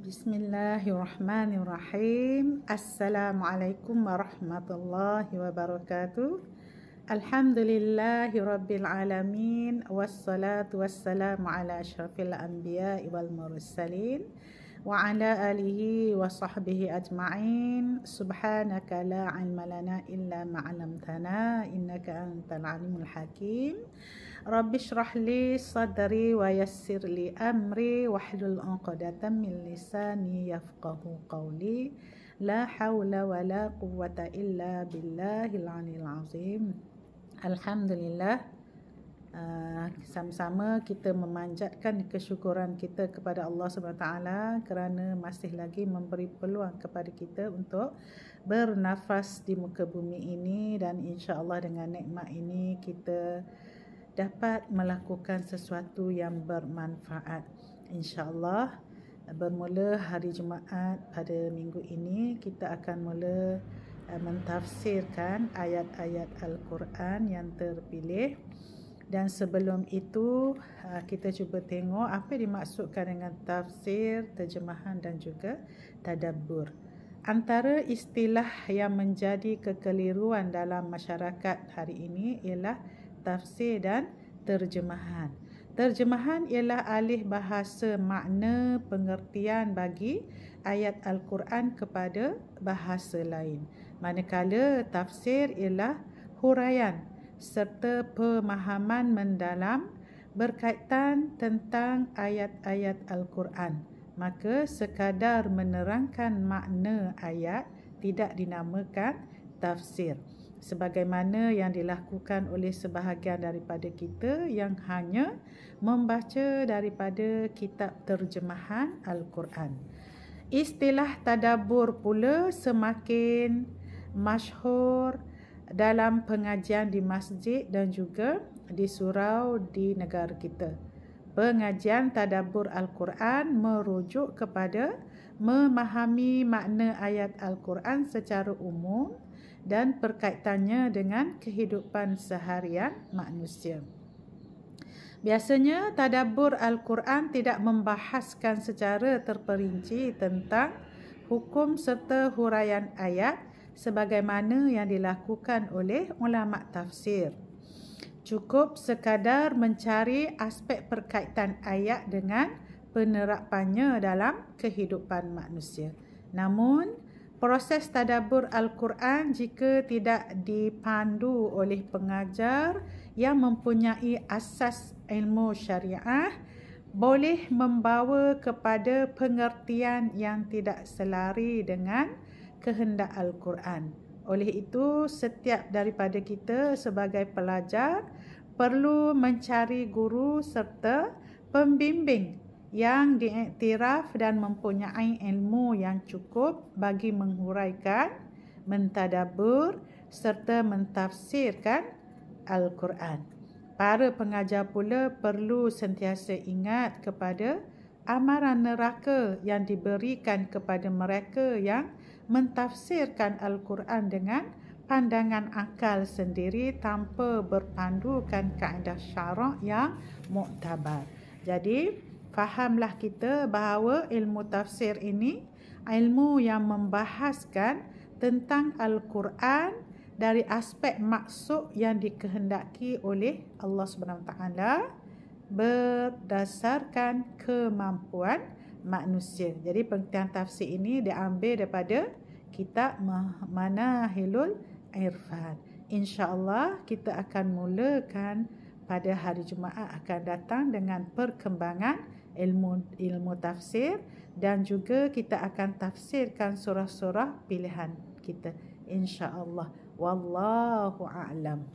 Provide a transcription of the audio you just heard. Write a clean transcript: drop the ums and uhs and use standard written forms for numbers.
Bismillahirrahmanirrahim. Assalamualaikum warahmatullahi wabarakatuh. Alhamdulillahi rabbil alamin. Wassalatu wassalamu ala asyrafil anbiya wal mursalin wa ala alihi wa sahbihi ajma'in. Subhanaka la ilma lana illa ma 'allamtana innaka antal alimul hakim. Rabbi shrah li sadri wa yassir li amri wahlul 'uqdatam min lisani yafqahu qawli. La haula wa la quwwata illa billahil 'aliyil 'azim. Alhamdulillah, sama-sama kita memanjatkan kesyukuran kita kepada Allah SWT kerana masih lagi memberi peluang kepada kita untuk bernafas di muka bumi ini, dan insya-Allah dengan nikmat ini kita dapat melakukan sesuatu yang bermanfaat. InsyaAllah bermula hari Jumaat pada minggu ini kita akan mula mentafsirkan ayat-ayat Al-Quran yang terpilih. Dan sebelum itu kita cuba tengok apa yang dimaksudkan dengan tafsir, terjemahan dan juga tadabbur. Antara istilah yang menjadi kekeliruan dalam masyarakat hari ini ialah tafsir dan terjemahan. Terjemahan ialah alih bahasa makna pengertian bagi ayat Al-Quran kepada bahasa lain. Manakala tafsir ialah huraian serta pemahaman mendalam berkaitan tentang ayat-ayat Al-Quran. Maka sekadar menerangkan makna ayat tidak dinamakan tafsir, sebagaimana yang dilakukan oleh sebahagian daripada kita yang hanya membaca daripada kitab terjemahan Al-Quran. Istilah tadabbur pula semakin masyhur dalam pengajian di masjid dan juga di surau di negara kita. Pengajian tadabbur Al-Quran merujuk kepada memahami makna ayat Al-Quran secara umum dan perkaitannya dengan kehidupan seharian manusia. Biasanya tadabbur Al-Quran tidak membahaskan secara terperinci tentang hukum serta huraian ayat sebagaimana yang dilakukan oleh ulama tafsir. Cukup sekadar mencari aspek perkaitan ayat dengan penerapannya dalam kehidupan manusia. Namun proses tadabbur Al-Quran jika tidak dipandu oleh pengajar yang mempunyai asas ilmu syariah boleh membawa kepada pengertian yang tidak selari dengan kehendak Al-Quran. Oleh itu, setiap daripada kita sebagai pelajar perlu mencari guru serta pembimbing yang diiktiraf dan mempunyai ilmu yang cukup bagi menghuraikan, mentadabbur serta mentafsirkan Al-Quran. Para pengajar pula perlu sentiasa ingat kepada amaran neraka yang diberikan kepada mereka yang mentafsirkan Al-Quran dengan pandangan akal sendiri tanpa berpandukan kaedah syarak yang muktabar. Jadi fahamlah kita bahawa ilmu tafsir ini ilmu yang membahaskan tentang Al-Quran dari aspek maksud yang dikehendaki oleh Allah SWT berdasarkan kemampuan manusia. Jadi pengertian tafsir ini diambil daripada kitab Manahilul Irfan. InsyaAllah kita akan mulakan pada hari Jumaat akan datang dengan perkembangan ilmu tafsir, dan juga kita akan tafsirkan surah-surah pilihan kita, insya-Allah. Wallahu a'lam.